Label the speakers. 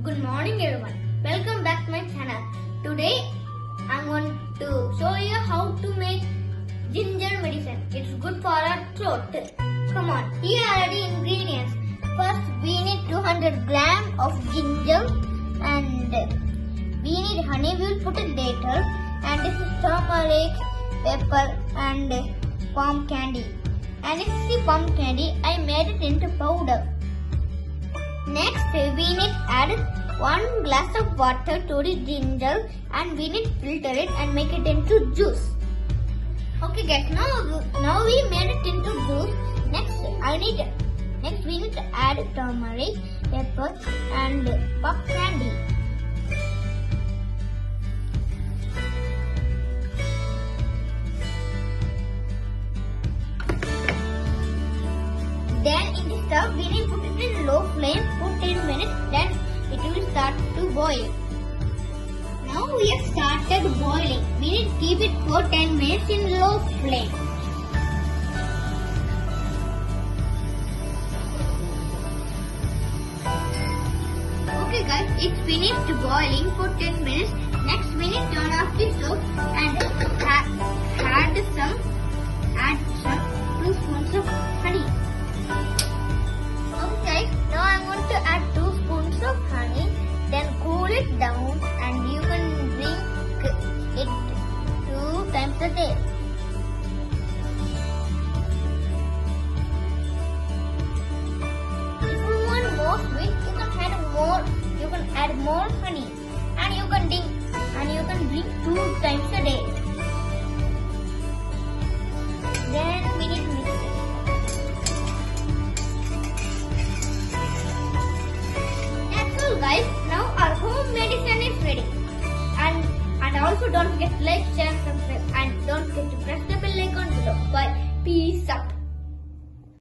Speaker 1: Good morning everyone. Welcome back to my channel. Today I'm going to show you how to make ginger medicine. It's good for our throat. Come on, here are the ingredients. First we need 200 grams of ginger and we need honey. We will put it later. And this is turmeric, pepper and palm candy. And this is the palm candy. I made it into powder. Next, we need add 1 glass of water to the ginger and we need filter it and make it into juice. Okay guys, now we made it into juice. Next we need to add turmeric, pepper and puff candy. Then in the stove we need to put it in low flame for 10 minutes, then it will start to boil. Now we have started boiling. We need to keep it for 10 minutes in low flame. Okay guys, it's finished boiling for 10 minutes. Next we need to turn off the stove and add some 2 spoons of honey. Okay, now I'm going to add 2 spoons of honey, then cool it down and you can drink it 2 times a day. If you want more sweet, you can add more honey and you can drink 2 times a day. Then we need to mix it. Guys, now our home medicine is ready. And also don't forget to like, share, subscribe and don't forget to press